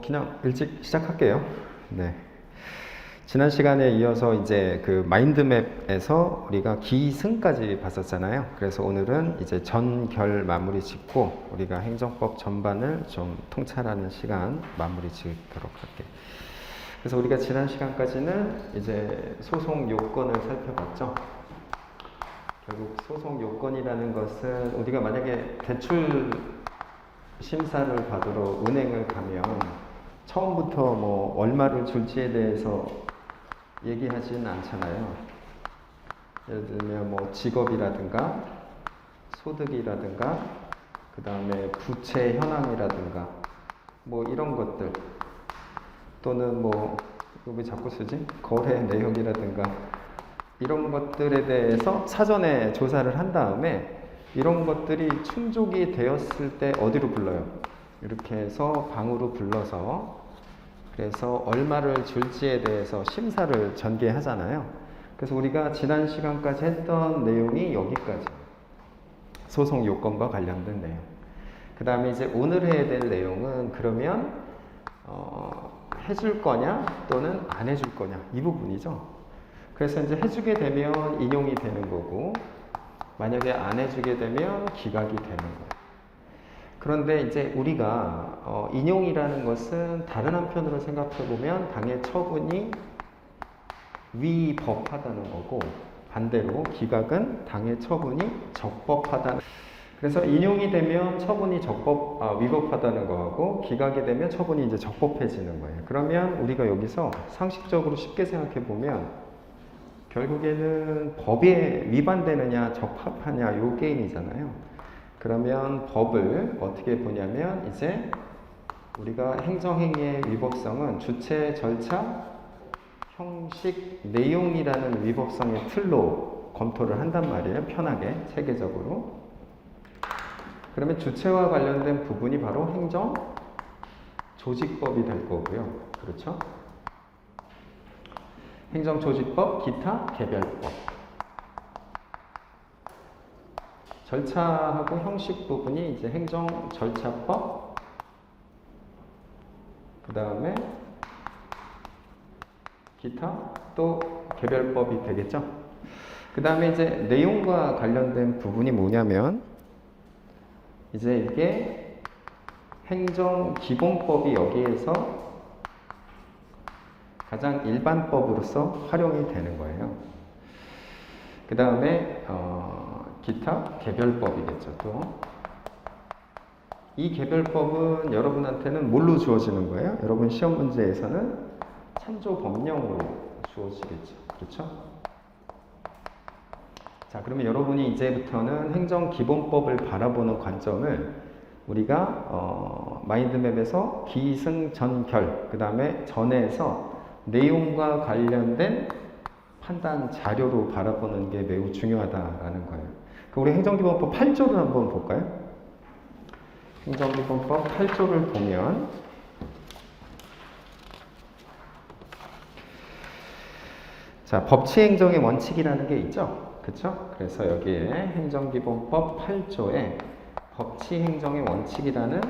그냥 일찍 시작할게요. 네. 지난 시간에 이어서 이제 그 마인드맵에서 우리가 기승까지 봤었잖아요. 그래서 오늘은 이제 전결 마무리 짓고 우리가 행정법 전반을 좀 통찰하는 시간 마무리 짓도록 할게요. 그래서 우리가 지난 시간까지는 이제 소송 요건을 살펴봤죠. 결국 소송 요건이라는 것은 우리가 만약에 대출 심사를 받으러 은행을 가면 처음부터 뭐 얼마를 줄지에 대해서 얘기하지는 않잖아요. 예를 들면 뭐 직업이라든가 소득이라든가 그 다음에 부채 현황이라든가 뭐 이런 것들 또는 뭐 이거 왜 자꾸 쓰지? 거래 내역이라든가 이런 것들에 대해서 사전에 조사를 한 다음에 이런 것들이 충족이 되었을 때 어디로 불러요? 이렇게 해서 방으로 불러서 그래서 얼마를 줄지에 대해서 심사를 전개하잖아요. 그래서 우리가 지난 시간까지 했던 내용이 여기까지 소송 요건과 관련된 내용. 그 다음에 이제 오늘 해야 될 내용은 그러면 해줄 거냐 또는 안 해줄 거냐 이 부분이죠. 그래서 이제 해주게 되면 인용이 되는 거고 만약에 안 해주게 되면 기각이 되는 거예요. 그런데 이제 우리가 인용이라는 것은 다른 한편으로 생각해 보면 당의 처분이 위법하다는 거고 반대로 기각은 당의 처분이 적법하다는. 그래서 인용이 되면 처분이 위법하다는 거하고 기각이 되면 처분이 이제 적법해지는 거예요. 그러면 우리가 여기서 상식적으로 쉽게 생각해 보면 결국에는 법에 위반되느냐 적합하냐 요 게임이잖아요. 그러면 법을 어떻게 보냐면 이제 우리가 행정행위의 위법성은 주체, 절차, 형식, 내용이라는 위법성의 틀로 검토를 한단 말이에요. 편하게 체계적으로. 그러면 주체와 관련된 부분이 바로 행정 조직법이 될 거고요. 그렇죠? 행정조직법, 기타, 개별법. 절차하고 형식 부분이 이제 행정절차법, 그 다음에 기타, 또 개별법이 되겠죠. 그 다음에 이제 내용과 관련된 부분이 뭐냐면 이제 이게 행정기본법이 여기에서 가장 일반법으로서 활용이 되는 거예요. 그 다음에 기타 개별법이겠죠. 또 이 개별법은 여러분한테는 뭘로 주어지는 거예요? 여러분 시험 문제에서는 참조 법령으로 주어지겠죠. 그렇죠? 자, 그러면 여러분이 이제부터는 행정기본법을 바라보는 관점을 우리가 마인드맵에서 기승전결 그 다음에 전에서 내용과 관련된 판단 자료로 바라보는 게 매우 중요하다라는 거예요. 그럼 우리 행정기본법 8조를 한번 볼까요? 행정기본법 8조를 보면 자, 법치행정의 원칙이라는 게 있죠. 그렇죠? 그래서 여기에 행정기본법 8조에 법치행정의 원칙이라는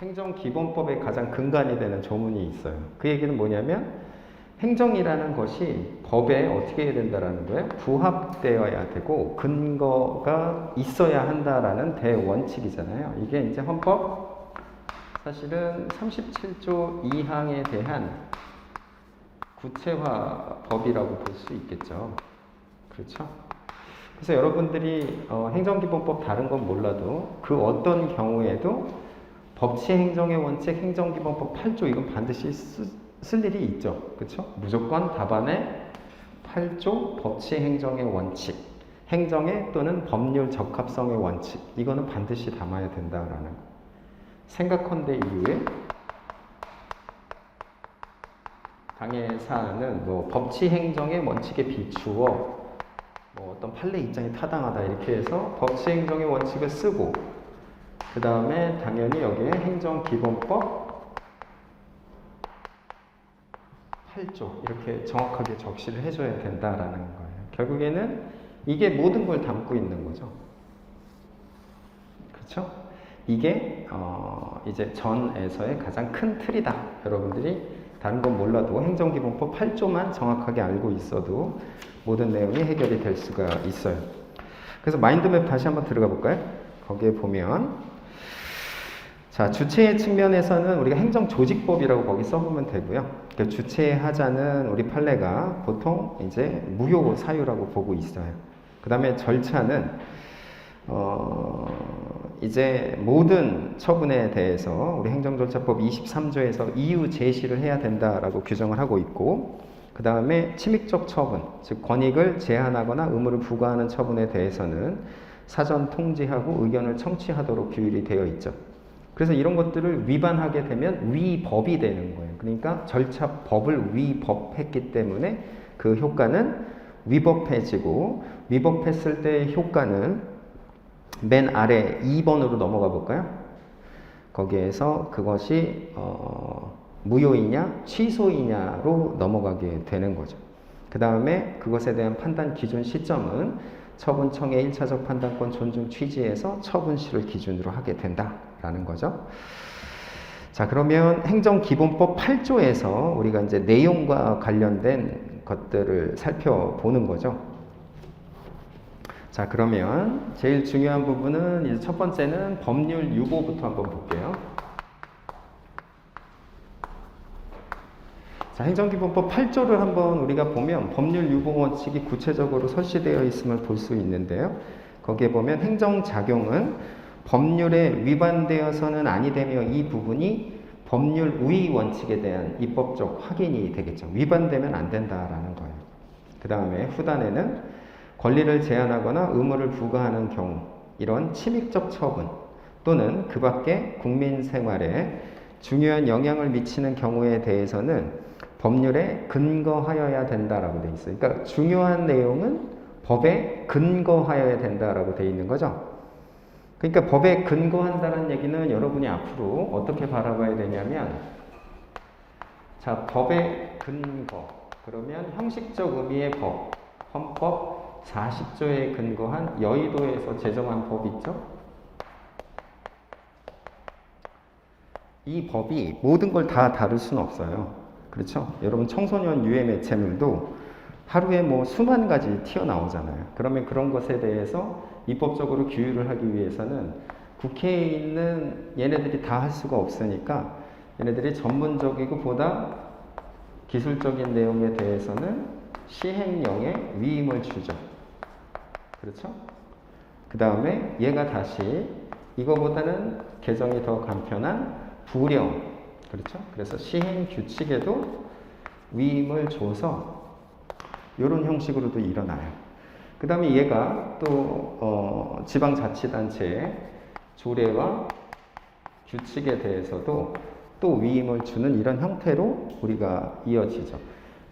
행정기본법의 가장 근간이 되는 조문이 있어요. 그 얘기는 뭐냐면 행정이라는 것이 법에 어떻게 해야 된다라는 거예요? 부합되어야 되고 근거가 있어야 한다라는 대원칙이잖아요. 이게 이제 헌법 사실은 37조 2항에 대한 구체화법이라고 볼 수 있겠죠. 그렇죠? 그래서 여러분들이 행정기본법 다른 건 몰라도 그 어떤 경우에도 법치행정의 원칙, 행정기본법 8조 이건 반드시 쓸 일이 있죠. 그렇죠? 무조건 답안에 8조 법치행정의 원칙, 행정의 또는 법률 적합성의 원칙 이거는 반드시 담아야 된다라는 거. 생각컨대 이후에 당의 사안은 뭐 법치행정의 원칙에 비추어 뭐 어떤 판례 입장이 타당하다 이렇게 해서 법치행정의 원칙을 쓰고 그 다음에 당연히 여기에 행정기본법 8조 이렇게 정확하게 적시를 해줘야 된다라는 거예요. 결국에는 이게 모든 걸 담고 있는 거죠. 이게 이제 전에서의 가장 큰 틀이다. 여러분들이 다른 건 몰라도 행정기본법 8조만 정확하게 알고 있어도 모든 내용이 해결이 될 수가 있어요. 그래서 마인드맵 다시 한번 들어가 볼까요? 거기에 보면 자, 주체의 측면에서는 우리가 행정조직법이라고 거기 써보면 되고요. 그 주체의 하자는 우리 판례가 보통 이제 무효 사유라고 보고 있어요. 그 다음에 절차는 이제 모든 처분에 대해서 우리 행정절차법 23조에서 이유 제시를 해야 된다라고 규정을 하고 있고, 그 다음에 침입적 처분, 즉 권익을 제한하거나 의무를 부과하는 처분에 대해서는 사전 통지하고 의견을 청취하도록 규율이 되어 있죠. 그래서 이런 것들을 위반하게 되면 위법이 되는 거예요. 그러니까 절차법을 위법했기 때문에 그 효과는 위법해지고, 위법했을 때의 효과는 맨 아래 2번으로 넘어가 볼까요? 거기에서 그것이 무효이냐 취소이냐로 넘어가게 되는 거죠. 그 다음에 그것에 대한 판단 기준 시점은 처분청의 1차적 판단권 존중 취지에서 처분시를 기준으로 하게 된다라는 거죠. 자, 그러면 행정기본법 8조에서 우리가 이제 내용과 관련된 것들을 살펴보는 거죠. 자, 그러면 제일 중요한 부분은 이제 첫 번째는 법률 유보부터 한번 볼게요. 자, 행정기본법 8조를 한번 우리가 보면 법률 유보 원칙이 구체적으로 설치되어 있음을 볼 수 있는데요. 거기에 보면 행정작용은 법률에 위반되어서는 아니 되며 이 부분이 법률 우위 원칙에 대한 입법적 확인이 되겠죠. 위반되면 안 된다라는 거예요. 그 다음에 후단에는 권리를 제한하거나 의무를 부과하는 경우, 이런 침입적 처분 또는 그 밖에 국민 생활에 중요한 영향을 미치는 경우에 대해서는 법률에 근거하여야 된다라고 되어 있어요. 그러니까 중요한 내용은 법에 근거하여야 된다라고 되어 있는 거죠. 그러니까 법에 근거한다는 얘기는 여러분이 앞으로 어떻게 바라봐야 되냐면, 자, 법의 근거, 그러면 형식적 의미의 법, 헌법 40조에 근거한 여의도에서 제정한 법 있죠? 이 법이 모든 걸 다 다룰 수는 없어요. 그렇죠? 여러분 청소년 유해 매체물도 하루에 뭐 수만 가지 튀어나오잖아요. 그러면 그런 것에 대해서 입법적으로 규율을 하기 위해서는 국회에 있는 얘네들이 다 할 수가 없으니까 얘네들이 전문적이고 보다 기술적인 내용에 대해서는 시행령에 위임을 주죠. 그렇죠? 그 다음에 얘가 다시 이거보다는 개정이 더 간편한 부령, 그렇죠? 그래서 시행 규칙에도 위임을 줘서 이런 형식으로도 일어나요. 그 다음에 얘가 또 지방자치단체의 조례와 규칙에 대해서도 또 위임을 주는 이런 형태로 우리가 이어지죠.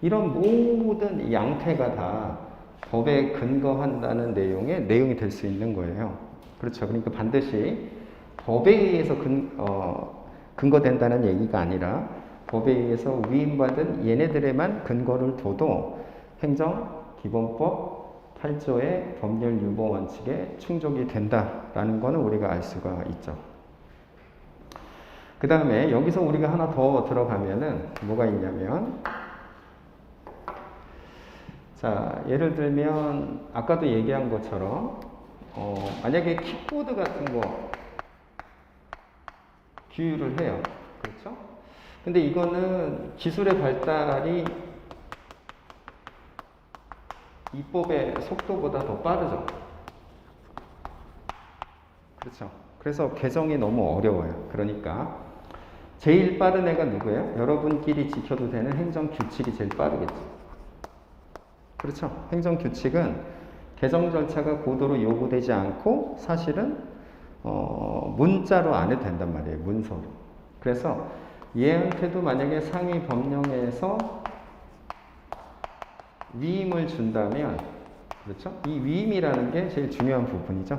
이런 모든 양태가 다 법에 근거한다는 내용이 될 수 있는 거예요. 그렇죠. 그러니까 반드시 법에 의해서 근거된다는 얘기가 아니라 법에 의해서 위임받은 얘네들에만 근거를 둬도 행정기본법 8조의 법률 유보 원칙에 충족이 된다라는 것은 우리가 알 수가 있죠. 그 다음에 여기서 우리가 하나 더 들어가면은 뭐가 있냐면, 자, 예를 들면 아까도 얘기한 것처럼 만약에 킥보드 같은 거 규율을 해요. 그렇죠? 근데 이거는 기술의 발달이 입법의 속도보다 더 빠르죠. 그렇죠? 그래서 개정이 너무 어려워요. 그러니까 제일 빠른 애가 누구예요? 여러분끼리 지켜도 되는 행정규칙이 제일 빠르겠죠. 그렇죠? 행정규칙은 개정 절차가 고도로 요구되지 않고 사실은 문자로 안 해도 된단 말이에요. 문서로. 그래서 얘한테도 만약에 상위 법령에서 위임을 준다면, 그렇죠? 이 위임이라는 게 제일 중요한 부분이죠.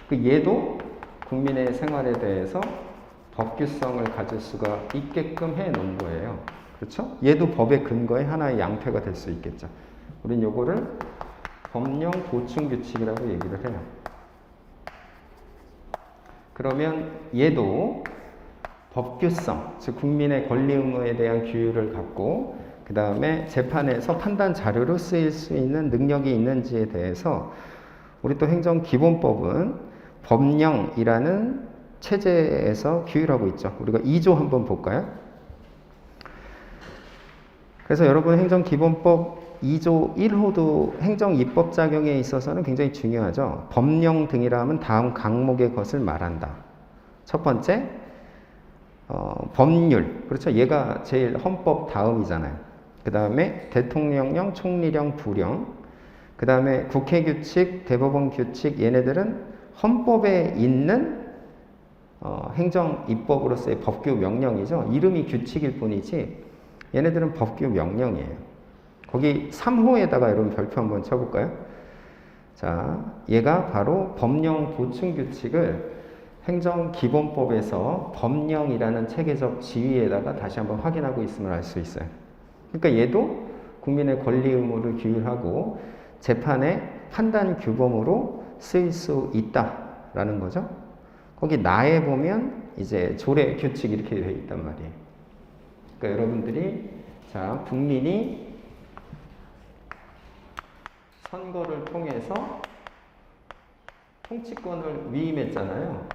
그 얘도 국민의 생활에 대해서 법규성을 가질 수가 있게끔 해 놓은 거예요. 그렇죠? 얘도 법의 근거의 하나의 양태가 될 수 있겠죠. 우린 요거를 법령 보충 규칙이라고 얘기를 해요. 그러면 얘도 법규성, 즉 국민의 권리 의무에 대한 규율을 갖고 그 다음에 재판에서 판단 자료로 쓰일 수 있는 능력이 있는지에 대해서 우리 또 행정기본법은 법령이라는 체제에서 규율하고 있죠. 우리가 2조 한번 볼까요? 그래서 여러분 행정기본법 2조 1호도 행정입법 작용에 있어서는 굉장히 중요하죠. 법령 등이라 하면 다음 강목의 것을 말한다. 첫 번째, 법률. 그렇죠. 얘가 제일 헌법 다음이잖아요. 그 다음에 대통령령, 총리령, 부령. 그 다음에 국회규칙, 대법원 규칙. 얘네들은 헌법에 있는 행정입법으로서의 법규 명령이죠. 이름이 규칙일 뿐이지 얘네들은 법규 명령이에요. 거기 3호에다가 여러분 별표 한번 쳐볼까요? 자, 얘가 바로 법령 보충 규칙을 행정기본법에서 법령이라는 체계적 지위에다가 다시 한번 확인하고 있음을 알 수 있어요. 그러니까 얘도 국민의 권리 의무를 규율하고 재판의 판단 규범으로 쓰일 수 있다라는 거죠. 거기 나에 보면 이제 조례 규칙 이렇게 되어 있단 말이에요. 그러니까 여러분들이 자, 국민이 선거를 통해서 통치권을 위임했잖아요.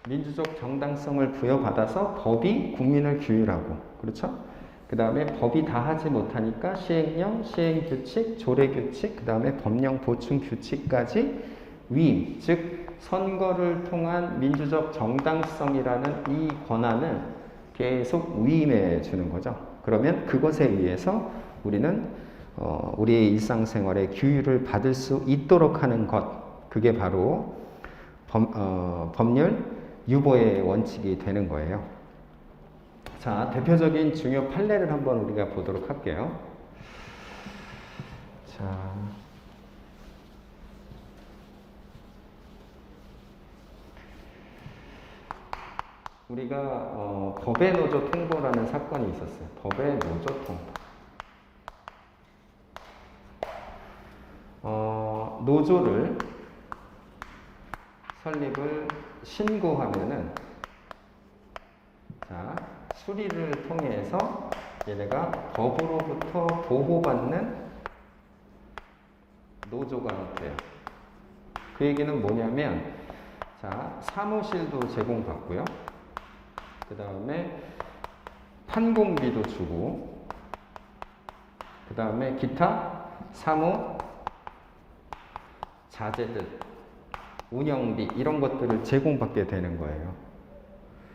민주적 정당성을 부여받아서 법이 국민을 규율하고, 그렇죠? 그 다음에 법이 다 하지 못하니까 시행령, 시행규칙, 조례규칙, 그 다음에 법령 보충 규칙까지 위임, 즉 선거를 통한 민주적 정당성이라는 이 권한을 계속 위임해 주는 거죠. 그러면 그것에 의해서 우리는 우리의 일상생활에 규율을 받을 수 있도록 하는 것, 그게 바로 법률 유보의 원칙이 되는 거예요. 자, 대표적인 중요 판례를 한번 우리가 보도록 할게요. 자, 우리가 법의 노조 통보라는 사건이 있었어요. 법의 노조 통보. 노조를 설립을 신고하면은 자, 수리를 통해서 얘네가 법으로부터 보호받는 노조가 돼요. 그 얘기는 뭐냐면 자, 사무실도 제공받고요. 그 다음에 판공비도 주고 그 다음에 기타 사무 자재들 운영비 이런 것들을 제공받게 되는 거예요.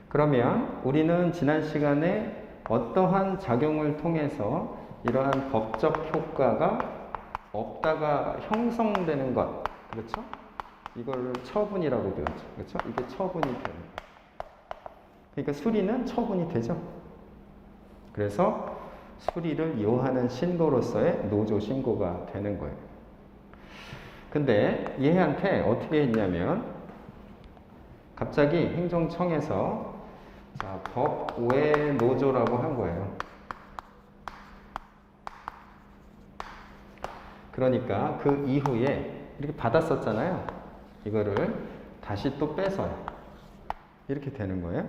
그러면 우리는 지난 시간에 어떠한 작용을 통해서 이러한 법적 효과가 없다가 형성되는 것, 그렇죠? 이걸 처분이라고 배웠죠. 그렇죠? 이게 처분이 되는 거예요. 그러니까 수리는 처분이 되죠. 그래서 수리를 요하는 신고로서의 노조 신고가 되는 거예요. 근데 얘한테 어떻게 했냐면 갑자기 행정청에서 자, 법 외 노조라고 한 거예요. 그러니까 그 이후에 이렇게 받았었잖아요. 이거를 다시 또 빼서요. 이렇게 되는 거예요.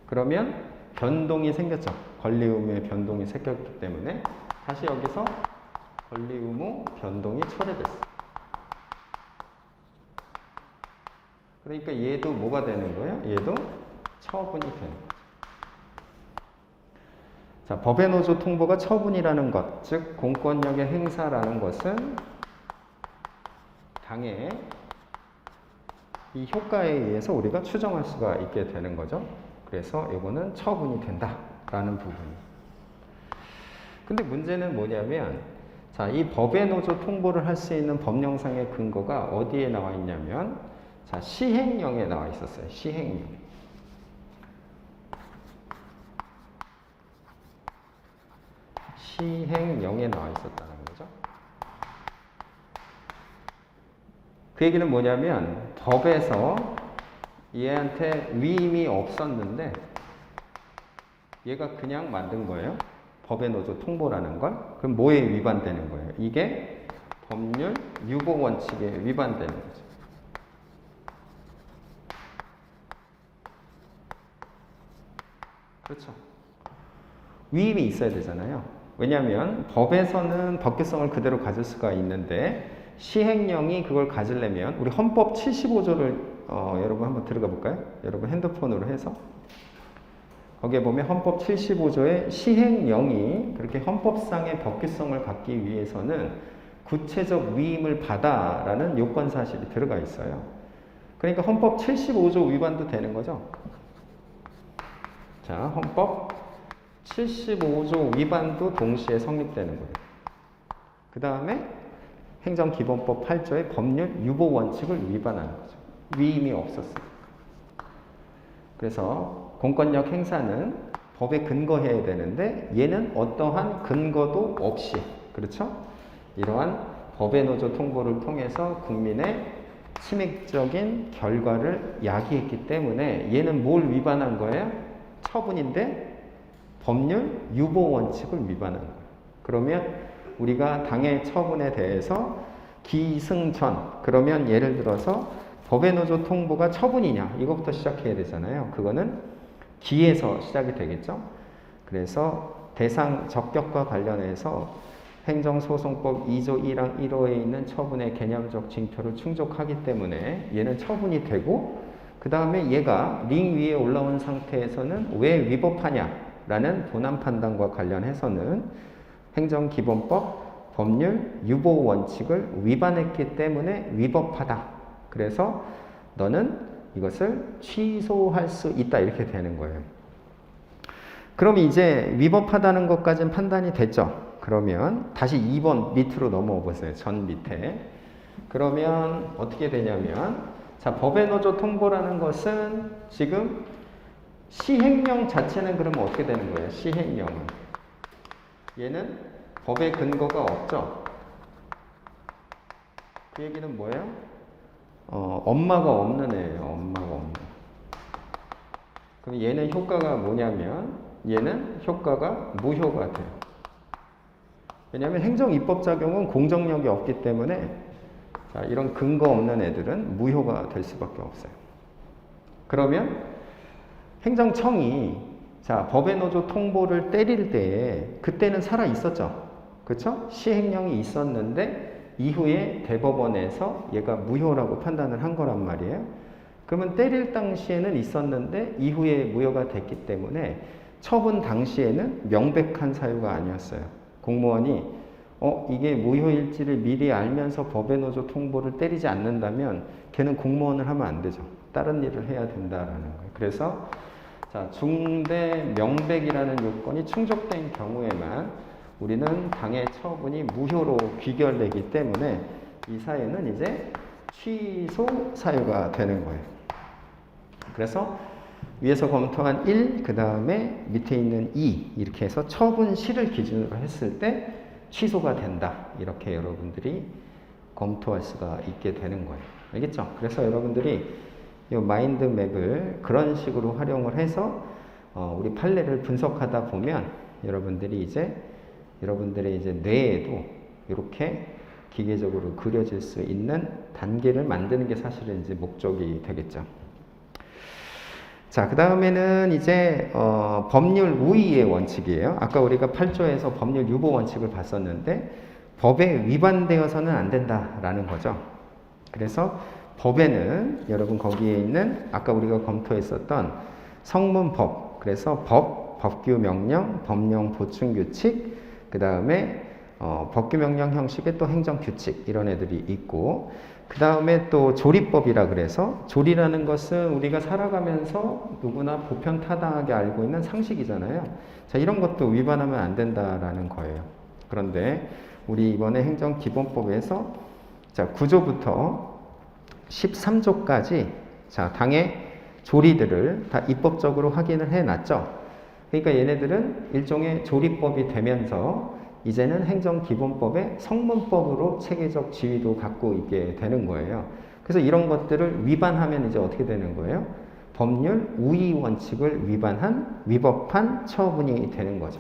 그러면 변동이 생겼죠. 권리 의무의 변동이 생겼기 때문에 다시 여기서 권리 의무 변동이 초래됐어요. 그러니까 얘도 뭐가 되는 거예요? 얘도 처분이 되는 거죠. 자, 법의 노조 통보가 처분이라는 것, 즉 공권력의 행사라는 것은 당의 이 효과에 의해서 우리가 추정할 수가 있게 되는 거죠. 그래서 이거는 처분이 된다라는 부분이. 근데 문제는 뭐냐면 자, 이 법의 노조 통보를 할 수 있는 법령상의 근거가 어디에 나와 있냐면 자, 시행령에 나와 있었어요. 시행령. 시행령에 나와 있었다는 거죠. 그 얘기는 뭐냐면 법에서 얘한테 위임이 없었는데 얘가 그냥 만든 거예요. 법의 노조 통보라는 걸. 그럼 뭐에 위반되는 거예요? 이게 법률 유보 원칙에 위반되는 거죠. 그렇죠. 위임이 있어야 되잖아요. 왜냐하면 법에서는 법규성을 그대로 가질 수가 있는데 시행령이 그걸 가지려면 우리 헌법 75조를 여러분 한번 들어가 볼까요? 여러분 핸드폰으로 해서 거기에 보면 헌법 75조의 시행령이 그렇게 헌법상의 법규성을 갖기 위해서는 구체적 위임을 받아라는 요건 사실이 들어가 있어요. 그러니까 헌법 75조 위반도 되는 거죠. 자, 헌법 75조 위반도 동시에 성립되는 거예요. 그 다음에 행정기본법 8조의 법률 유보 원칙을 위반하는 거죠. 위임이 없었어요. 그래서 공권력 행사는 법에 근거해야 되는데 얘는 어떠한 근거도 없이, 그렇죠? 이러한 법의 노조 통보를 통해서 국민의 치맥적인 결과를 야기했기 때문에 얘는 뭘 위반한 거예요? 처분인데 법률 유보 원칙을 위반한 거예요. 그러면 우리가 당의 처분에 대해서 기승전, 그러면 예를 들어서 법의 노조 통보가 처분이냐 이것부터 시작해야 되잖아요. 그거는 기에서 시작이 되겠죠. 그래서 대상 적격과 관련해서 행정소송법 2조 1항 1호에 있는 처분의 개념적 징표를 충족하기 때문에 얘는 처분이 되고, 그 다음에 얘가 링 위에 올라온 상태에서는 왜 위법하냐라는 본안 판단과 관련해서는 행정기본법 법률 유보 원칙을 위반했기 때문에 위법하다. 그래서 너는 이것을 취소할 수 있다. 이렇게 되는 거예요. 그럼 이제 위법하다는 것까지는 판단이 됐죠. 그러면 다시 2번 밑으로 넘어와 보세요. 전 밑에. 그러면 어떻게 되냐면, 자, 법의 노조 통보라는 것은 지금 시행령 자체는 그러면 어떻게 되는 거예요? 시행령은. 얘는 법의 근거가 없죠. 그 얘기는 뭐예요? 엄마가 없는 애예요. 엄마가 없는. 그럼 얘는 효과가 뭐냐면 얘는 효과가 무효가 돼요. 왜냐하면 행정입법 작용은 공정력이 없기 때문에 자, 이런 근거 없는 애들은 무효가 될 수밖에 없어요. 그러면 행정청이 자, 법의 노조 통보를 때릴 때 그때는 살아 있었죠. 그렇죠? 시행령이 있었는데 이후에 대법원에서 얘가 무효라고 판단을 한 거란 말이에요. 그러면 때릴 당시에는 있었는데 이후에 무효가 됐기 때문에 처분 당시에는 명백한 사유가 아니었어요. 공무원이 이게 무효일지를 미리 알면서 법의 노조 통보를 때리지 않는다면 걔는 공무원을 하면 안 되죠. 다른 일을 해야 된다라는 거예요. 그래서 자, 중대 명백이라는 요건이 충족된 경우에만 우리는 당의 처분이 무효로 귀결되기 때문에 이 사유는 이제 취소 사유가 되는 거예요. 그래서 위에서 검토한 1, 그 다음에 밑에 있는 2 이렇게 해서 처분시를 기준으로 했을 때 취소가 된다. 이렇게 여러분들이 검토할 수가 있게 되는 거예요. 알겠죠? 그래서 여러분들이 이 마인드맵을 그런 식으로 활용을 해서 우리 판례를 분석하다 보면 여러분들이 이제 여러분들의 이제 뇌에도 이렇게 기계적으로 그려질 수 있는 단계를 만드는 게 사실은 이제 목적이 되겠죠. 자, 그 다음에는 이제 법률 우위의 원칙이에요. 아까 우리가 8조에서 법률 유보 원칙을 봤었는데 법에 위반되어서는 안 된다라는 거죠. 그래서 법에는 여러분 거기에 있는 아까 우리가 검토했었던 성문법, 그래서 법, 법규명령, 법령 보충규칙, 그 다음에 법규명령 형식의 또 행정규칙 이런 애들이 있고, 그 다음에 또 조리법이라 그래서 조리라는 것은 우리가 살아가면서 누구나 보편타당하게 알고 있는 상식이잖아요. 자, 이런 것도 위반하면 안 된다라는 거예요. 그런데 우리 이번에 행정기본법에서 자, 9조부터 13조까지 자, 당의 조리들을 다 입법적으로 확인을 해놨죠. 그러니까 얘네들은 일종의 조리법이 되면서 이제는 행정기본법의 성문법으로 체계적 지위도 갖고 있게 되는 거예요. 그래서 이런 것들을 위반하면 이제 어떻게 되는 거예요? 법률 우위 원칙을 위반한 위법한 처분이 되는 거죠.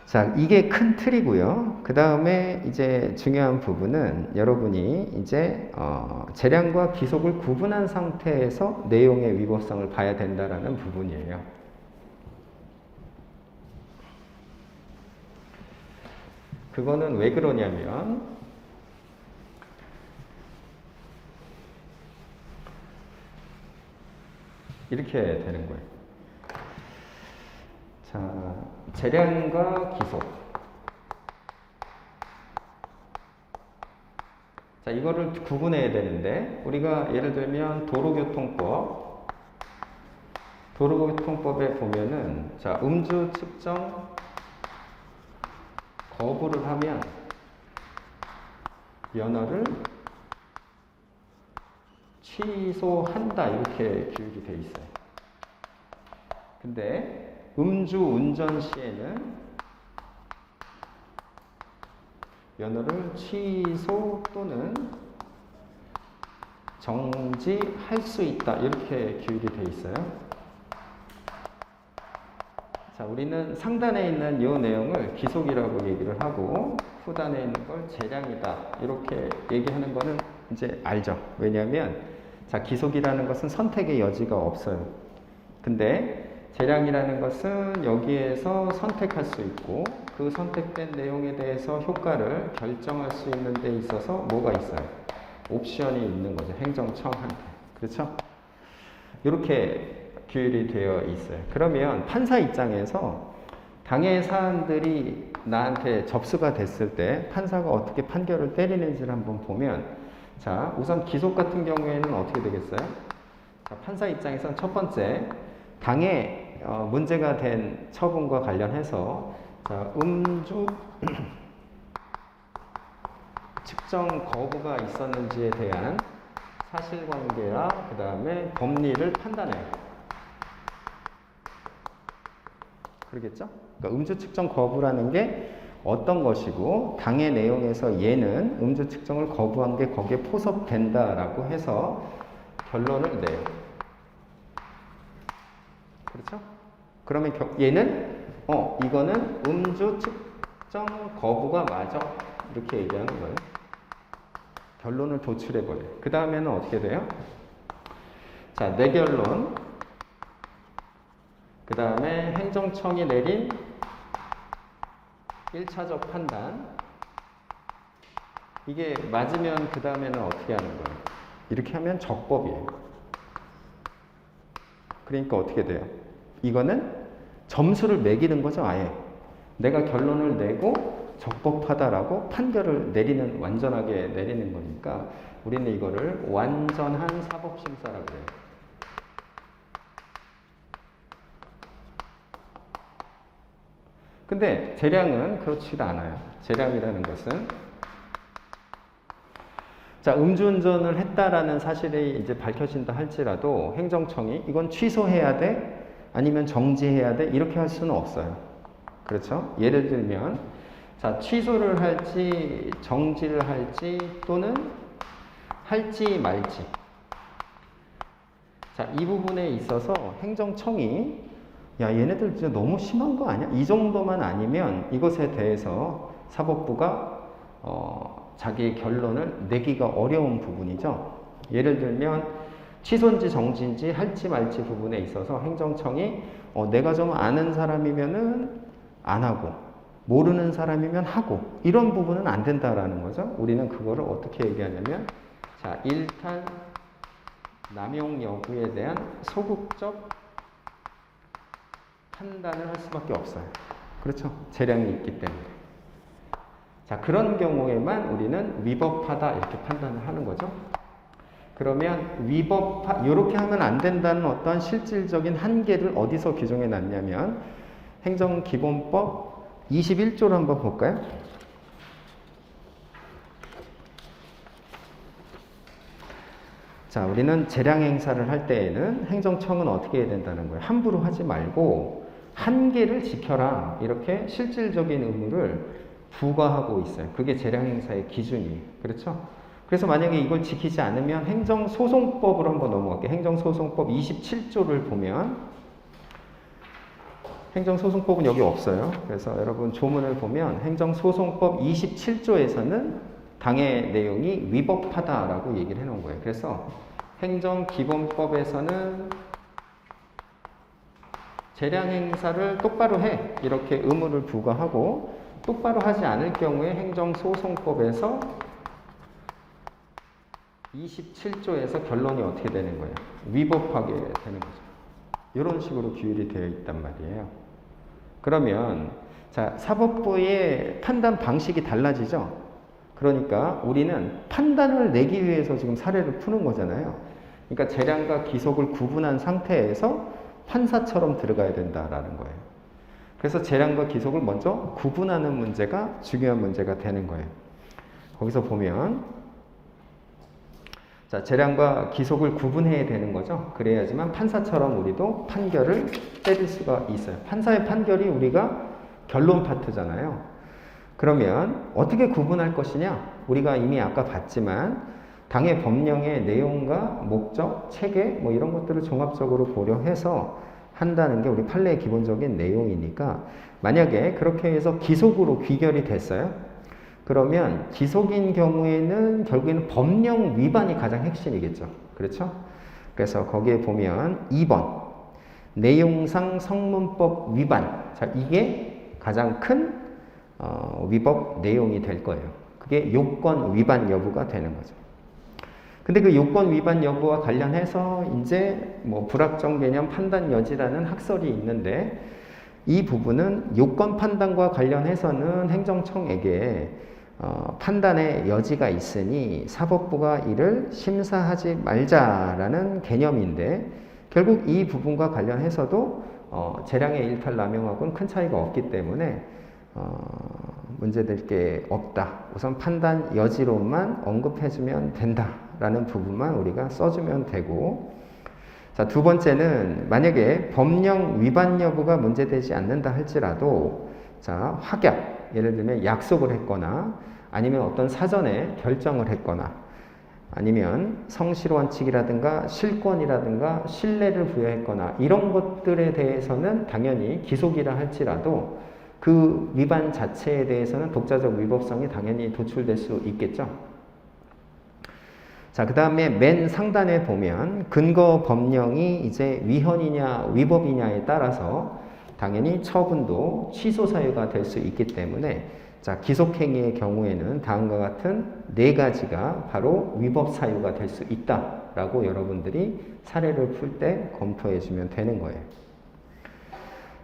자, 이게 큰 틀이고요. 그 다음에 이제 중요한 부분은 여러분이 이제 재량과 기속을 구분한 상태에서 내용의 위법성을 봐야 된다라는 부분이에요. 그거는 왜 그러냐면 이렇게 되는 거예요. 자, 재량과 기속. 자, 이거를 구분해야 되는데 우리가 예를 들면 도로교통법에 보면은 자, 음주 측정 거부를 하면 면허를 취소한다 이렇게 규율이 돼 있어요. 근데 음주 운전 시에는 면허를 취소 또는 정지할 수 있다 이렇게 규율이 돼 있어요. 자, 우리는 상단에 있는 이 내용을 기속이라고 얘기를 하고 후단에 있는 걸 재량이다 이렇게 얘기하는 거는 이제 알죠. 왜냐하면 자, 기속이라는 것은 선택의 여지가 없어요. 근데 재량이라는 것은 여기에서 선택할 수 있고 그 선택된 내용에 대해서 효과를 결정할 수 있는 데 있어서 뭐가 있어요? 옵션이 있는 거죠. 행정청한테. 그렇죠? 이렇게 규율이 되어 있어요. 그러면 판사 입장에서 당해 사안들이 나한테 접수가 됐을 때 판사가 어떻게 판결을 때리는지를 한번 보면 자, 우선 기속 같은 경우에는 어떻게 되겠어요? 자, 판사 입장에서는 첫 번째 당해 문제가 된 처분과 관련해서 자, 음주 측정 거부가 있었는지에 대한 사실관계와 그 다음에 법리를 판단해요. 그러겠죠? 그러니까 음주 측정 거부라는 게 어떤 것이고 당의 내용에서 얘는 음주 측정을 거부한 게 거기에 포섭된다라고 해서 결론을 내요. 그렇죠? 그러면 얘는 이거는 음주 측정 거부가 맞아 이렇게 얘기하는 거예요. 결론을 도출해버려요. 그 다음에는 어떻게 돼요? 자, 내 결론 그 다음에 행정청이 내린 1차적 판단 이게 맞으면 그 다음에는 어떻게 하는 거예요? 이렇게 하면 적법이에요. 그러니까 어떻게 돼요? 이거는 점수를 매기는 거죠. 아예 내가 결론을 내고 적법하다라고 판결을 내리는 완전하게 내리는 거니까 우리는 이거를 완전한 사법심사라고 해요. 근데 재량은 그렇지가 않아요. 재량이라는 것은 자, 음주운전을 했다라는 사실이 이제 밝혀진다 할지라도 행정청이 이건 취소해야 돼? 아니면 정지해야 돼? 이렇게 할 수는 없어요. 그렇죠? 예를 들면 자, 취소를 할지 정지를 할지 또는 할지 말지 자, 이 부분에 있어서 행정청이 야, 얘네들 진짜 너무 심한 거 아니야? 이 정도만 아니면 이것에 대해서 사법부가 자기의 결론을 내기가 어려운 부분이죠. 예를 들면 취소인지 정지인지 할지 말지 부분에 있어서 행정청이 내가 좀 아는 사람이면은 안 하고 모르는 사람이면 하고 이런 부분은 안 된다라는 거죠. 우리는 그거를 어떻게 얘기하냐면 자, 일단 남용 여부에 대한 소극적 판단을 할 수밖에 없어요. 그렇죠? 재량이 있기 때문에. 자, 그런 경우에만 우리는 위법하다 이렇게 판단을 하는 거죠. 그러면 이렇게 하면 안 된다는 어떤 실질적인 한계를 어디서 규정해 놨냐면 행정기본법 21조를 한번 볼까요? 자, 우리는 재량 행사를 할 때에는 행정청은 어떻게 해야 된다는 거예요? 함부로 하지 말고 한계를 지켜라. 이렇게 실질적인 의무를 부과하고 있어요. 그게 재량 행사의 기준이에요. 그렇죠? 그래서 만약에 이걸 지키지 않으면 행정소송법으로 한번 넘어갈게요. 행정소송법 27조를 보면 행정소송법은 여기 없어요. 그래서 여러분 조문을 보면 행정소송법 27조에서는 당해 내용이 위법하다라고 얘기를 해놓은 거예요. 그래서 행정기본법에서는 재량 행사를 똑바로 해 이렇게 의무를 부과하고, 똑바로 하지 않을 경우에 행정소송법에서 27조에서 결론이 어떻게 되는 거예요? 위법하게 되는 거죠. 이런 식으로 규율이 되어 있단 말이에요. 그러면 자, 사법부의 판단 방식이 달라지죠. 그러니까 우리는 판단을 내기 위해서 지금 사례를 푸는 거잖아요. 그러니까 재량과 기속을 구분한 상태에서 판사처럼 들어가야 된다라는 거예요. 그래서 재량과 기속을 먼저 구분하는 문제가 중요한 문제가 되는 거예요. 거기서 보면 자, 재량과 기속을 구분해야 되는 거죠. 그래야지만 판사처럼 우리도 판결을 때릴 수가 있어요. 판사의 판결이 우리가 결론 파트잖아요. 그러면 어떻게 구분할 것이냐? 우리가 이미 아까 봤지만 당해 법령의 내용과 목적, 체계 뭐 이런 것들을 종합적으로 고려해서 한다는 게 우리 판례의 기본적인 내용이니까, 만약에 그렇게 해서 기속으로 귀결이 됐어요. 그러면 기속인 경우에는 결국에는 법령 위반이 가장 핵심이겠죠. 그렇죠? 그래서 거기에 보면 2번 내용상 성문법 위반. 자, 이게 가장 큰 위법 내용이 될 거예요. 그게 요건 위반 여부가 되는 거죠. 근데 그 요건 위반 여부와 관련해서 이제 뭐 불확정 개념 판단 여지라는 학설이 있는데, 이 부분은 요건 판단과 관련해서는 행정청에게 판단의 여지가 있으니 사법부가 이를 심사하지 말자라는 개념인데, 결국 이 부분과 관련해서도 재량의 일탈 남용하고는 큰 차이가 없기 때문에 문제될 게 없다. 우선 판단 여지로만 언급해주면 된다라는 부분만 우리가 써주면 되고, 자, 두 번째는 만약에 법령 위반 여부가 문제되지 않는다 할지라도, 자, 확약, 예를 들면 약속을 했거나 아니면 어떤 사전에 결정을 했거나 아니면 성실원칙이라든가 실권이라든가 신뢰를 부여했거나 이런 것들에 대해서는 당연히 기속이라 할지라도 그 위반 자체에 대해서는 독자적 위법성이 당연히 도출될 수 있겠죠. 자, 그 다음에 맨 상단에 보면 근거 법령이 이제 위헌이냐 위법이냐에 따라서 당연히 처분도 취소 사유가 될 수 있기 때문에, 자, 기속행위의 경우에는 다음과 같은 네 가지가 바로 위법 사유가 될 수 있다라고 여러분들이 사례를 풀 때 검토해 주면 되는 거예요.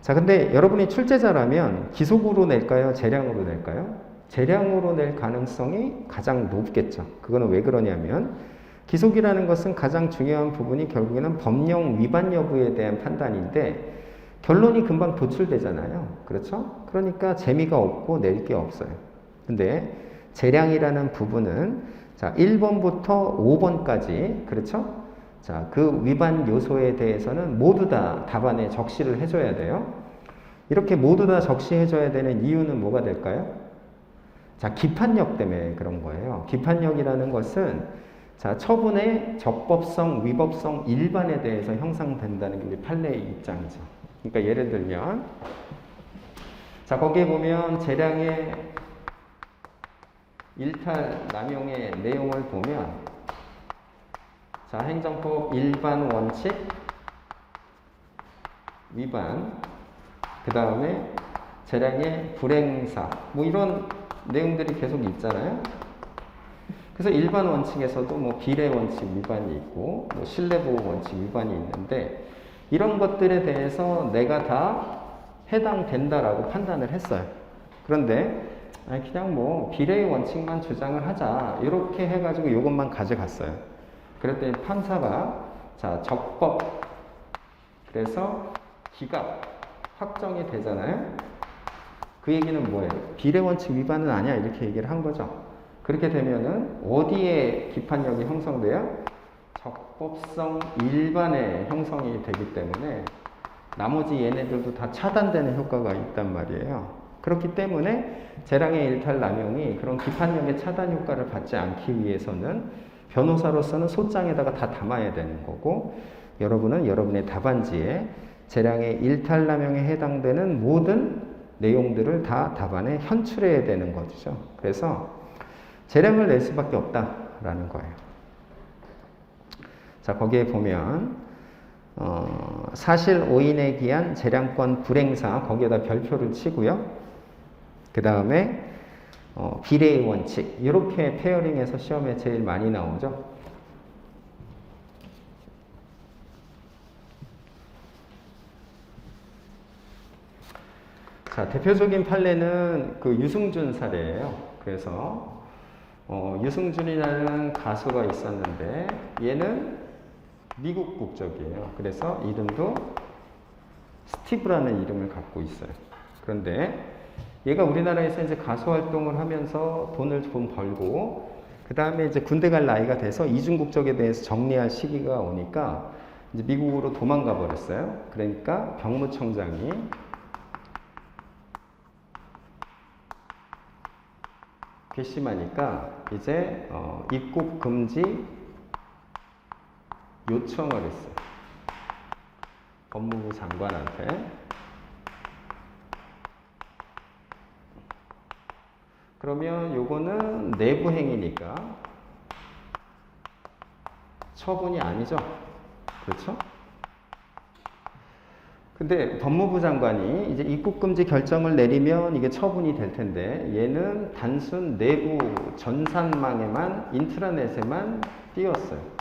자, 근데 여러분이 출제자라면 기속으로 낼까요? 재량으로 낼까요? 재량으로 낼 가능성이 가장 높겠죠. 그거는 왜 그러냐면 기속이라는 것은 가장 중요한 부분이 결국에는 법령 위반 여부에 대한 판단인데 결론이 금방 도출되잖아요. 그렇죠? 그러니까 재미가 없고 낼 게 없어요. 근데 재량이라는 부분은 자, 1번부터 5번까지, 그렇죠? 자, 그 위반 요소에 대해서는 모두 다 답안에 적시를 해줘야 돼요. 이렇게 모두 다 적시해줘야 되는 이유는 뭐가 될까요? 자, 기판력 때문에 그런 거예요. 기판력이라는 것은 자, 처분의 적법성, 위법성 일반에 대해서 형성된다는 게 우리 판례의 입장이죠. 그러니까 예를 들면 자, 거기에 보면 재량의 일탈 남용의 내용을 보면 자, 행정법 일반 원칙 위반, 그 다음에 재량의 불행사, 뭐 이런 내용들이 계속 있잖아요. 그래서 일반 원칙에서도 뭐 비례 원칙 위반이 있고 뭐 신뢰보호 원칙 위반이 있는데, 이런 것들에 대해서 내가 다 해당된다라고 판단을 했어요. 그런데 그냥 뭐 비례의 원칙만 주장을 하자 이렇게 해가지고 이것만 가져갔어요. 그랬더니 판사가 자, 적법, 그래서 기각 확정이 되잖아요. 그 얘기는 뭐예요? 비례 원칙 위반은 아니야 이렇게 얘기를 한 거죠. 그렇게 되면은 어디에 기판력이 형성돼요? 적법성 일반의 형성이 되기 때문에 나머지 얘네들도 다 차단되는 효과가 있단 말이에요. 그렇기 때문에 재량의 일탈 남용이 그런 기판력의 차단 효과를 받지 않기 위해서는 변호사로서는 소장에다가 다 담아야 되는 거고, 여러분은 여러분의 답안지에 재량의 일탈남용에 해당되는 모든 내용들을 다 답안에 현출해야 되는 거죠. 그래서 재량을 낼 수밖에 없다라는 거예요. 자, 거기에 보면 사실 오인에 기한 재량권 불행사 거기에다 별표를 치고요. 그 다음에 비례의 원칙 이렇게 페어링해서 시험에 제일 많이 나오죠. 자, 대표적인 판례는 그 유승준 사례예요. 그래서 유승준이라는 가수가 있었는데 얘는 미국 국적이에요. 그래서 이름도 스티브라는 이름을 갖고 있어요. 그런데 얘가 우리나라에서 이제 가수 활동을 하면서 돈을 좀 벌고 그 다음에 이제 군대 갈 나이가 돼서 이중 국적에 대해서 정리할 시기가 오니까 이제 미국으로 도망가 버렸어요. 그러니까 병무청장이 괘씸하니까 이제 입국 금지 요청을 했어요. 법무부 장관한테. 그러면 요거는 내부 행위니까 처분이 아니죠. 그렇죠? 근데 법무부 장관이 이제 입국금지 결정을 내리면 이게 처분이 될 텐데 얘는 단순 내부 전산망에만 인트라넷에만 띄웠어요.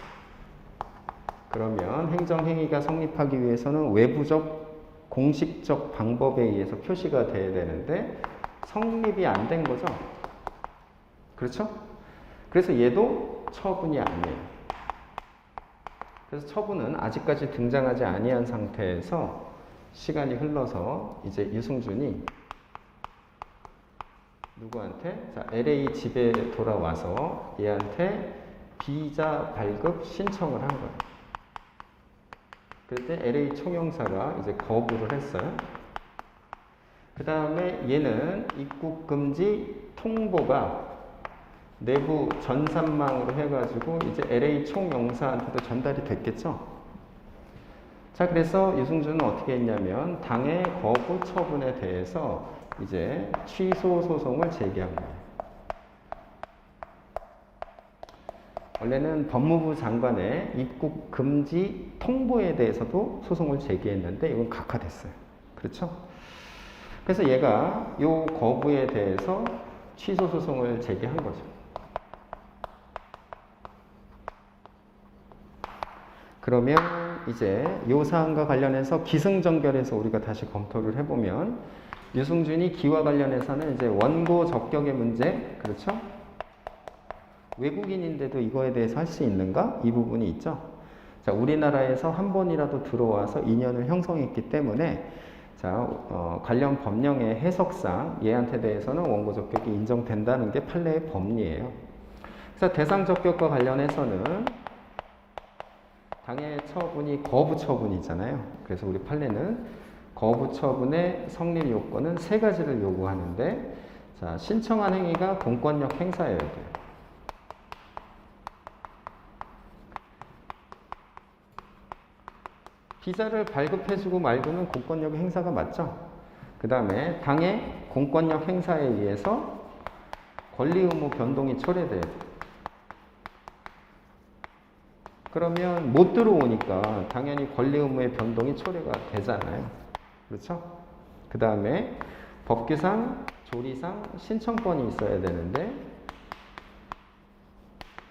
그러면 행정행위가 성립하기 위해서는 외부적 공식적 방법에 의해서 표시가 돼야 되는데 성립이 안 된 거죠. 그렇죠? 그래서 얘도 처분이 아니에요. 그래서 처분은 아직까지 등장하지 아니한 상태에서 시간이 흘러서 이제 유승준이 누구한테? 자, LA 집에 돌아와서 얘한테 비자 발급 신청을 한 거예요. 그때 LA 총영사가 이제 거부를 했어요. 그 다음에 얘는 입국 금지 통보가 내부 전산망으로 해가지고 이제 LA 총영사한테도 전달이 됐겠죠. 자, 그래서 유승준은 어떻게 했냐면 당의 거부 처분에 대해서 이제 취소 소송을 제기한 거예요. 원래는 법무부 장관의 입국 금지 통보에 대해서도 소송을 제기했는데 이건 각하됐어요. 그렇죠? 그래서 얘가 이 거부에 대해서 취소 소송을 제기한 거죠. 그러면 이제 이 사안과 관련해서 기승전결해서 우리가 다시 검토를 해보면 유승준이 기와 관련해서는 이제 원고 적격의 문제, 그렇죠? 외국인인데도 이거에 대해서 할 수 있는가? 이 부분이 있죠. 자, 우리나라에서 한 번이라도 들어와서 인연을 형성했기 때문에 자, 관련 법령의 해석상 얘한테 대해서는 원고 적격이 인정된다는 게 판례의 법리예요. 그래서 대상 적격과 관련해서는 당해 처분이 거부 처분이잖아요. 그래서 우리 판례는 거부 처분의 성립 요건은 세 가지를 요구하는데 자, 신청한 행위가 공권력 행사여야 돼요. 비자를 발급해주고 말고는 공권력 행사가 맞죠? 그 다음에 당의 공권력 행사에 의해서 권리 의무 변동이 초래돼야 돼요. 그러면 못 들어오니까 당연히 권리 의무의 변동이 초래가 되잖아요. 그렇죠? 그 다음에 법규상, 조리상 신청권이 있어야 되는데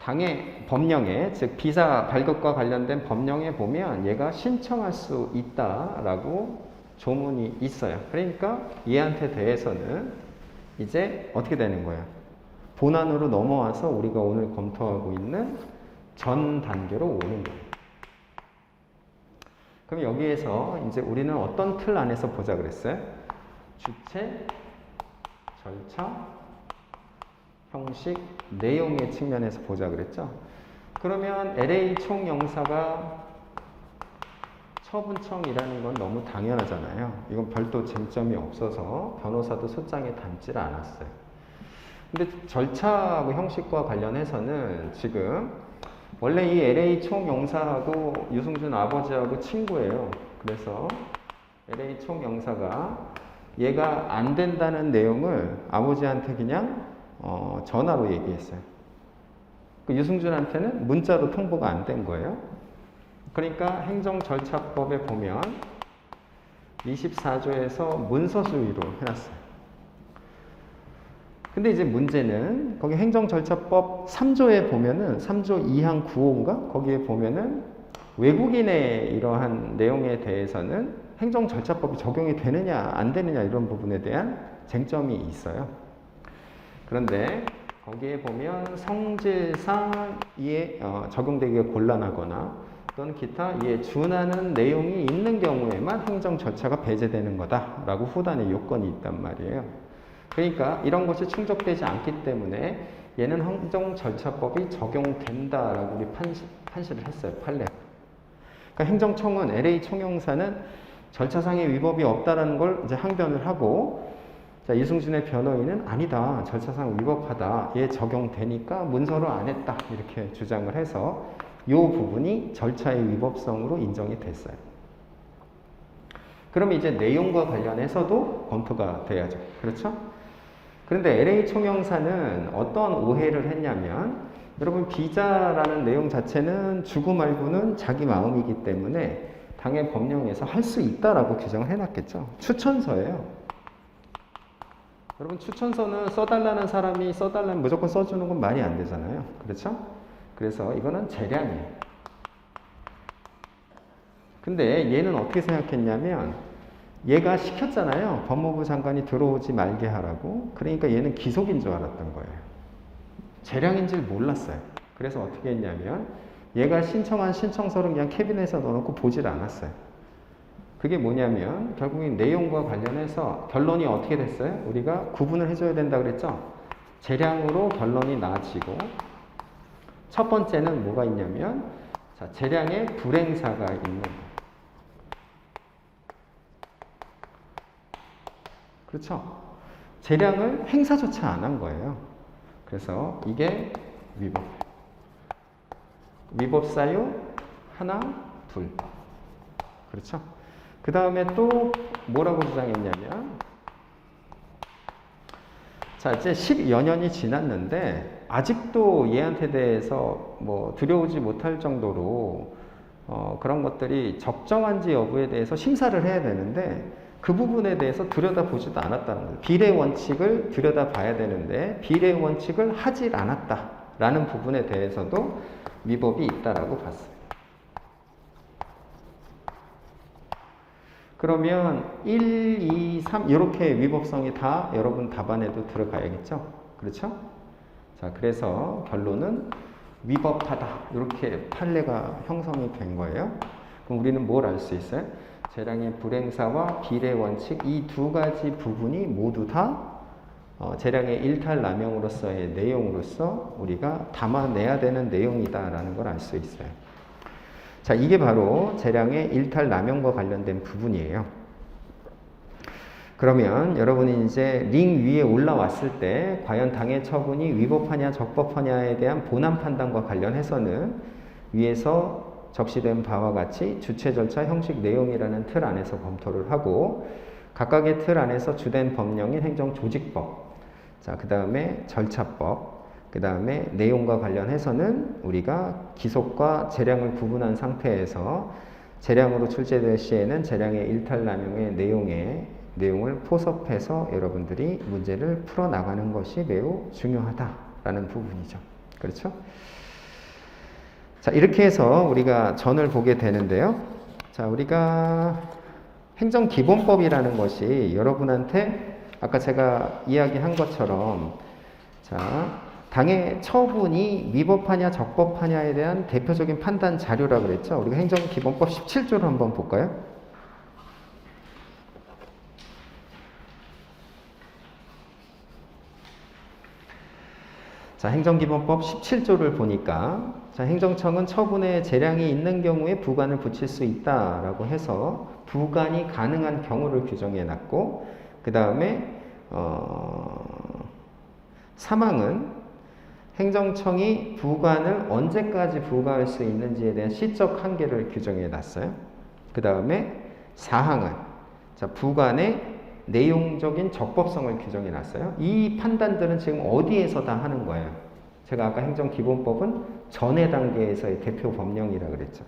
당의 법령에, 즉 비자 발급과 관련된 법령에 보면 얘가 신청할 수 있다라고 조문이 있어요. 그러니까 얘한테 대해서는 이제 어떻게 되는 거야? 본안으로 넘어와서 우리가 오늘 검토하고 있는 전 단계로 오는 거예요. 그럼 여기에서 이제 우리는 어떤 틀 안에서 보자 그랬어요? 주체, 절차, 형식, 내용의 측면에서 보자 그랬죠? 그러면 LA 총영사가 처분청이라는 건 너무 당연하잖아요. 이건 별도 쟁점이 없어서 변호사도 소장에 담지를 않았어요. 근데 절차하고 형식과 관련해서는 지금 원래 이 LA 총영사하고 유승준 아버지하고 친구예요. 그래서 LA 총영사가 얘가 안 된다는 내용을 아버지한테 그냥 전화로 얘기했어요. 그 유승준한테는 문자로 통보가 안 된 거예요. 그러니까 행정절차법에 보면 24조에서 문서수위로 해놨어요. 근데 이제 문제는 거기 행정절차법 3조에 보면은 3조 2항 9호인가? 거기에 보면은 외국인의 이러한 내용에 대해서는 행정절차법이 적용이 되느냐 안 되느냐 이런 부분에 대한 쟁점이 있어요. 그런데 거기에 보면 성질상 이에 적용되기가 곤란하거나 또는 기타 이에 준하는 내용이 있는 경우에만 행정절차가 배제되는 거다라고 후단에 요건이 있단 말이에요. 그러니까 이런 것이 충족되지 않기 때문에 얘는 행정절차법이 적용된다라고 우리 판시를 했어요. 판례. 그러니까 행정청은 LA 총영사는 절차상의 위법이 없다라는 걸 이제 항변을 하고, 자, 이승준의 변호인은 아니다. 절차상 위법하다. 얘 적용되니까 문서로 안 했다. 이렇게 주장을 해서 이 부분이 절차의 위법성으로 인정이 됐어요. 그러면 이제 내용과 관련해서도 검토가 돼야죠. 그렇죠? 그런데 LA 총영사는 어떤 오해를 했냐면, 여러분 비자라는 내용 자체는 주고 말고는 자기 마음이기 때문에 당의 법령에서 할 수 있다라고 규정을 해놨겠죠. 추천서예요. 여러분 추천서는 써달라는 사람이 써달라면 무조건 써주는 건 말이 안 되잖아요. 그렇죠? 그래서 이거는 재량이에요. 근데 얘는 어떻게 생각했냐면, 얘가 시켰잖아요. 법무부 장관이 들어오지 말게 하라고. 그러니까 얘는 기속인 줄 알았던 거예요. 재량인 줄 몰랐어요. 그래서 어떻게 했냐면 얘가 신청한 신청서를 그냥 캐비넷에 넣어놓고 보질 않았어요. 그게 뭐냐면 결국엔 내용과 관련해서 결론이 어떻게 됐어요? 우리가 구분을 해줘야 된다 그랬죠? 재량으로 결론이 나아지고, 첫 번째는 뭐가 있냐면, 자, 재량의 불행사가 있는 거예요. 그렇죠? 재량을 행사조차 안 한 거예요. 그래서 이게 위법. 위법사유 하나, 둘. 그렇죠? 그 다음에 또 뭐라고 주장했냐면, 자, 이제 10여 년이 지났는데 아직도 얘한테 대해서 뭐 들여오지 못할 정도로 그런 것들이 적정한지 여부에 대해서 심사를 해야 되는데 그 부분에 대해서 들여다보지도 않았다는 거예요. 비례 원칙을 들여다봐야 되는데 비례 원칙을 하질 않았다라는 부분에 대해서도 위법이 있다라고 봤어요. 그러면 1, 2, 3 이렇게 위법성이 다 여러분 답안에도 들어가야겠죠? 그렇죠? 자, 그래서 결론은 위법하다. 이렇게 판례가 형성이 된 거예요. 그럼 우리는 뭘 알 수 있어요? 재량의 불행사와 비례 원칙 이 두 가지 부분이 모두 다 재량의 일탈남용으로서의 내용으로서 우리가 담아내야 되는 내용이다라는 걸 알 수 있어요. 자, 이게 바로 재량의 일탈남용과 관련된 부분이에요. 그러면 여러분이 이제 링 위에 올라왔을 때 과연 당의 처분이 위법하냐 적법하냐에 대한 본안 판단과 관련해서는 위에서 적시된 바와 같이 주체 절차 형식 내용이라는 틀 안에서 검토를 하고, 각각의 틀 안에서 주된 법령인 행정조직법, 자, 그 다음에 절차법, 그 다음에 내용과 관련해서는 우리가 기속과 재량을 구분한 상태에서 재량으로 출제될 시에는 재량의 일탈남용의 내용을 포섭해서 여러분들이 문제를 풀어나가는 것이 매우 중요하다라는 부분이죠. 그렇죠? 자, 이렇게 해서 우리가 전을 보게 되는데요. 자, 우리가 행정기본법이라는 것이 여러분한테 아까 제가 이야기한 것처럼, 자, 당의 처분이 위법하냐 적법하냐에 대한 대표적인 판단 자료라고 그랬죠. 우리가 행정기본법 17조를 한번 볼까요? 자, 행정기본법 17조를 보니까, 자, 행정청은 처분에 재량이 있는 경우에 부관을 붙일 수 있다라고 해서 부관이 가능한 경우를 규정해 놨고, 그 다음에 사망은 행정청이 부관을 언제까지 부과할 수 있는지에 대한 시적 한계를 규정해 놨어요. 그 다음에 사항은 자, 부관의 내용적인 적법성을 규정해 놨어요. 이 판단들은 지금 어디에서 다 하는 거예요? 제가 아까 행정기본법은 전해 단계에서의 대표 법령이라 그랬죠.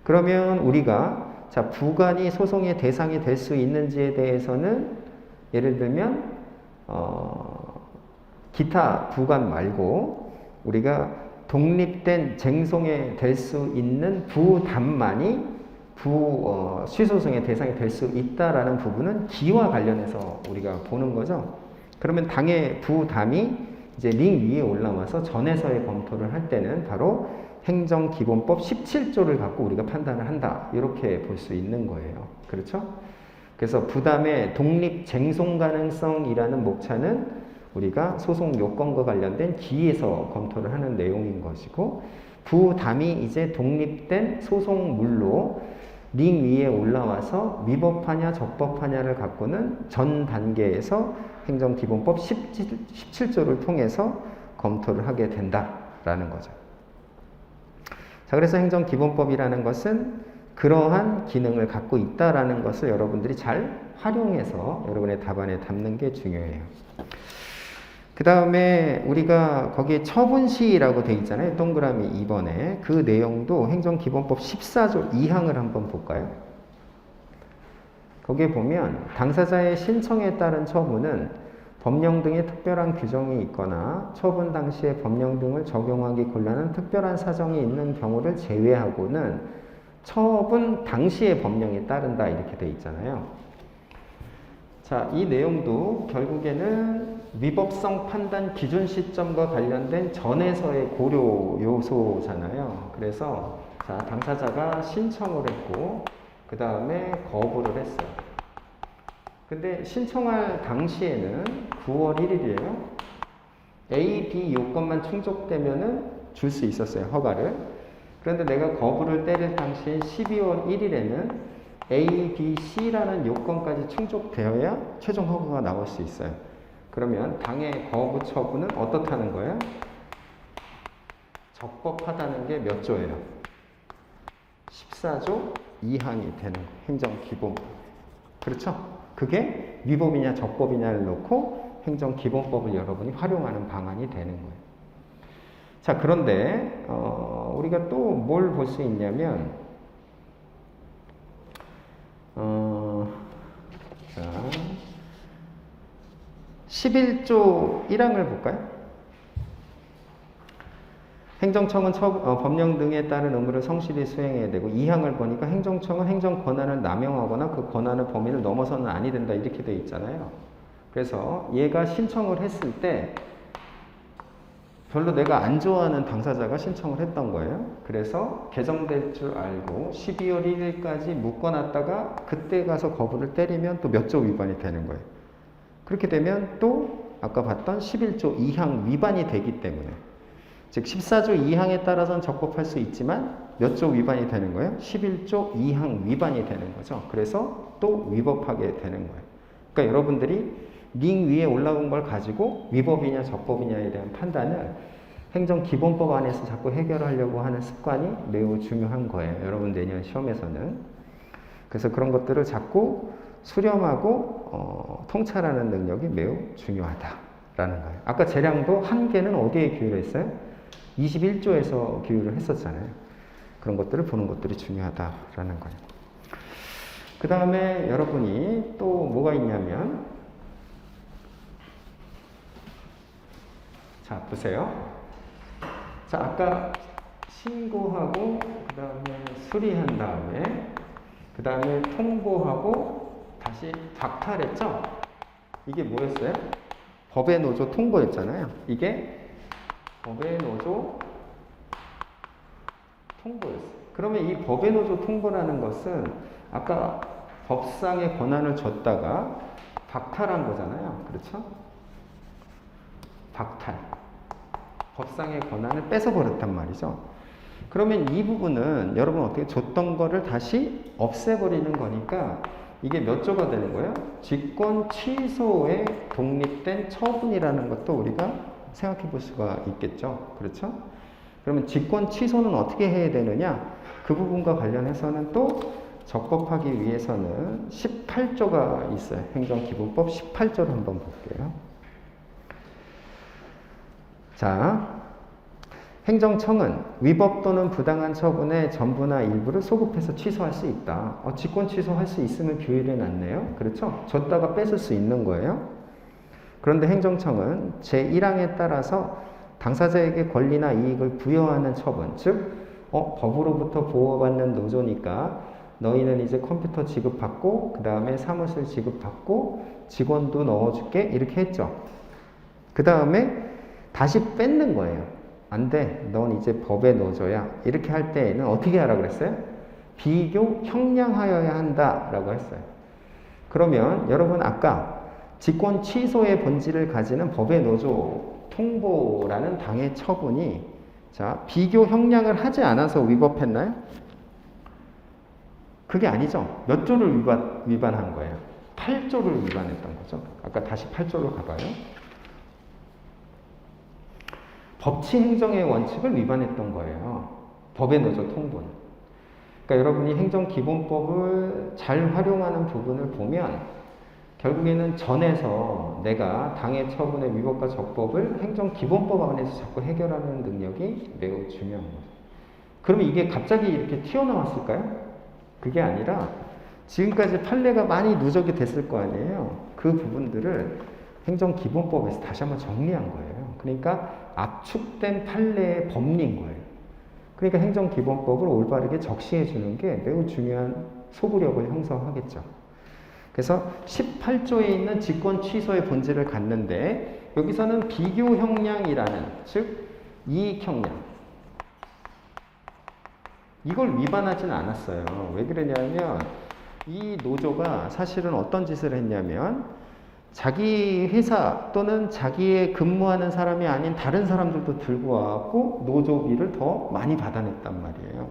그러면 우리가 자, 부관이 소송의 대상이 될 수 있는지에 대해서는 예를 들면 기타 부관 말고 우리가 독립된 쟁송에 될 수 있는 부담만이 시소송의 대상이 될 수 있다라는 부분은 기와 관련해서 우리가 보는 거죠. 그러면 당의 부담이 이제 링 위에 올라와서 전에서의 검토를 할 때는 바로 행정기본법 17조를 갖고 우리가 판단을 한다. 이렇게 볼 수 있는 거예요. 그렇죠? 그래서 부담의 독립 쟁송 가능성이라는 목차는 우리가 소송 요건과 관련된 기에서 검토를 하는 내용인 것이고, 부담이 이제 독립된 소송물로 링 위에 올라와서 위법하냐 적법하냐를 갖고는 전 단계에서 행정기본법 17조를 통해서 검토를 하게 된다라는 거죠. 자, 그래서 행정기본법이라는 것은 그러한 기능을 갖고 있다라는 것을 여러분들이 잘 활용해서 여러분의 답안에 담는 게 중요해요. 그 다음에 우리가 거기에 처분시라고 돼 있잖아요. 동그라미 2번에. 그 내용도 행정기본법 14조 2항을 한번 볼까요? 거기에 보면 당사자의 신청에 따른 처분은 법령 등의 특별한 규정이 있거나 처분 당시에 법령 등을 적용하기 곤란한 특별한 사정이 있는 경우를 제외하고는 처분 당시의 법령에 따른다 이렇게 돼 있잖아요. 자, 이 내용도 결국에는 위법성 판단 기준 시점과 관련된 전에서의 고려 요소잖아요. 그래서 자, 당사자가 신청을 했고 그 다음에 거부를 했어요. 근데 신청할 당시에는 9월 1일이에요. A, B 요건만 충족되면은 줄 수 있었어요, 허가를. 그런데 내가 거부를 때릴 당시에 12월 1일에는 A, B, C라는 요건까지 충족되어야 최종 허가가 나올 수 있어요. 그러면 당의 거부 처분은 어떻다는 거예요? 적법하다는 게 몇 조예요? 14조 2항이 되는 거예요. 행정기본법. 그렇죠? 그게 위법이냐 적법이냐를 놓고 행정기본법을 여러분이 활용하는 방안이 되는 거예요. 자, 그런데 우리가 또 뭘 볼 수 있냐면 자, 11조 1항을 볼까요? 행정청은 법령 등에 따른 의무를 성실히 수행해야 되고, 2항을 보니까 행정청은 행정 권한을 남용하거나 그 권한의 범위를 넘어서는 아니 된다 이렇게 돼 있잖아요. 그래서 얘가 신청을 했을 때 별로 내가 안 좋아하는 당사자가 신청을 했던 거예요. 그래서 개정될 줄 알고 12월 1일까지 묶어놨다가 그때 가서 거부를 때리면 또 몇 조 위반이 되는 거예요. 그렇게 되면 또 아까 봤던 11조 2항 위반이 되기 때문에, 즉 14조 2항에 따라서는 적법할 수 있지만 몇 조 위반이 되는 거예요? 11조 2항 위반이 되는 거죠. 그래서 또 위법하게 되는 거예요. 그러니까 여러분들이 링 위에 올라온 걸 가지고 위법이냐 적법이냐에 대한 판단을 행정기본법 안에서 자꾸 해결하려고 하는 습관이 매우 중요한 거예요. 여러분 내년 시험에서는. 그래서 그런 것들을 자꾸 수렴하고 통찰하는 능력이 매우 중요하다라는 거예요. 아까 재량도 한 개는 어디에 기울여 있어요? 21조에서 기울을 했었잖아요. 그런 것들을 보는 것들이 중요하다라는 거예요. 그 다음에 여러분이 또 뭐가 있냐면, 자, 보세요. 자, 아까 신고하고, 그 다음에 수리한 다음에, 그 다음에 통보하고, 다시 박탈했죠? 이게 뭐였어요? 법의 노조 통보였잖아요. 이게 법의 노조 통보였어요. 그러면 이 법의 노조 통보라는 것은 아까 법상의 권한을 줬다가 박탈한 거잖아요. 그렇죠? 박탈. 법상의 권한을 뺏어버렸단 말이죠. 그러면 이 부분은 여러분 어떻게 줬던 거를 다시 없애버리는 거니까 이게 몇 조가 되는 거예요? 직권 취소의 독립된 처분이라는 것도 우리가 생각해 볼 수가 있겠죠. 그렇죠? 그러면 직권 취소는 어떻게 해야 되느냐? 그 부분과 관련해서는 또 적법하기 위해서는 18조가 있어요. 행정기본법 18조를 한번 볼게요. 자, 행정청은 위법 또는 부당한 처분의 전부나 일부를 소급해서 취소할 수 있다. 직권 취소할 수 있으면 규율해 놨네요. 그렇죠? 줬다가 뺏을 수 있는 거예요. 그런데 행정청은 제1항에 따라서 당사자에게 권리나 이익을 부여하는 처분, 즉 법으로부터 보호받는 노조니까 너희는 이제 컴퓨터 지급받고 그 다음에 사무실 지급받고 직원도 넣어줄게 이렇게 했죠. 그 다음에 다시 뺏는 거예요. 안 돼. 넌 이제 법의 노조야. 이렇게 할 때에는 어떻게 하라고 그랬어요? 비교 형량하여야 한다라고 했어요. 그러면 여러분 아까 직권 취소의 본질을 가지는 법의 노조 통보라는 당의 처분이 자, 비교 형량을 하지 않아서 위법했나요? 그게 아니죠. 몇 조를 위반한 거예요? 8조를 위반했던 거죠. 아까 다시 8조로 가봐요. 법치 행정의 원칙을 위반했던 거예요. 법의 노조 통보는. 그러니까 여러분이 행정기본법을 잘 활용하는 부분을 보면 결국에는 전에서 내가 당의 처분의 위법과 적법을 행정기본법 안에서 자꾸 해결하는 능력이 매우 중요한 거죠. 그럼 이게 갑자기 이렇게 튀어나왔을까요? 그게 아니라 지금까지 판례가 많이 누적이 됐을 거 아니에요. 그 부분들을 행정기본법에서 다시 한번 정리한 거예요. 그러니까 압축된 판례의 법리인 거예요. 그러니까 행정기본법을 올바르게 적시해 주는 게 매우 중요한 소구력을 형성하겠죠. 그래서 18조에 있는 직권 취소의 본질을 갖는데 여기서는 비교 형량이라는 즉 이익 형량 이걸 위반하지는 않았어요. 왜 그러냐면 이 노조가 사실은 어떤 짓을 했냐면 자기 회사 또는 자기의 근무하는 사람이 아닌 다른 사람들도 들고 와갖고 노조비를 더 많이 받아냈단 말이에요.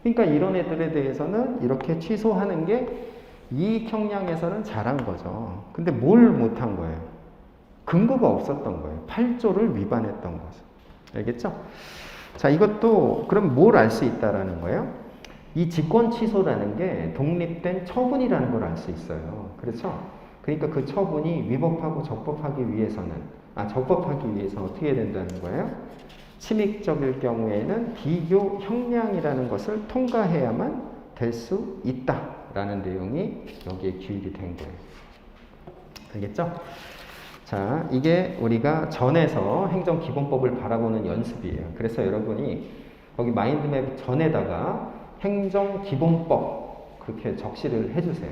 그러니까 이런 애들에 대해서는 이렇게 취소하는 게 이익 형량에서는 잘한 거죠. 근데 뭘 못한 거예요? 근거가 없었던 거예요. 8조를 위반했던 거죠. 알겠죠? 자, 이것도 그럼 뭘 알 수 있다라는 거예요? 이 직권 취소라는 게 독립된 처분이라는 걸 알 수 있어요. 그렇죠? 그러니까 그 처분이 위법하고 적법하기 위해서는 적법하기 위해서 어떻게 해야 된다는 거예요? 침익적일 경우에는 비교 형량이라는 것을 통과해야만 될 수 있다라는 내용이 여기에 규율이 된 거예요. 알겠죠? 자, 이게 우리가 전에서 행정기본법을 바라보는 연습이에요. 그래서 여러분이 거기 마인드맵 전에다가 행정기본법 그렇게 적시를 해주세요.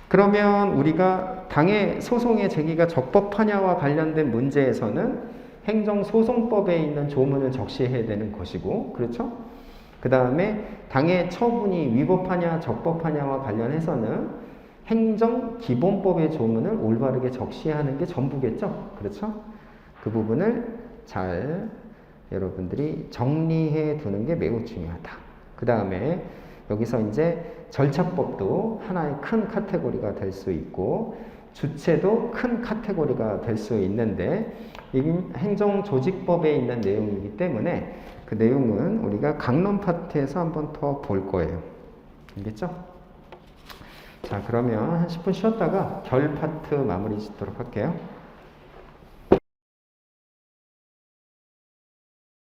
그러면 우리가 당의 소송의 제기가 적법하냐와 관련된 문제에서는 행정소송법에 있는 조문을 적시해야 되는 것이고, 그렇죠? 그 다음에 당의 처분이 위법하냐 적법하냐와 관련해서는 행정기본법의 조문을 올바르게 적시하는 게 전부겠죠? 그렇죠? 그 부분을 잘 여러분들이 정리해 두는 게 매우 중요하다. 그 다음에 여기서 이제 절차법도 하나의 큰 카테고리가 될 수 있고 주체도 큰 카테고리가 될 수 있는데 이 행정조직법에 있는 내용이기 때문에 그 내용은 우리가 강론 파트에서 한번 더 볼 거예요. 알겠죠? 자, 그러면 한 10분 쉬었다가 결 파트 마무리 짓도록 할게요.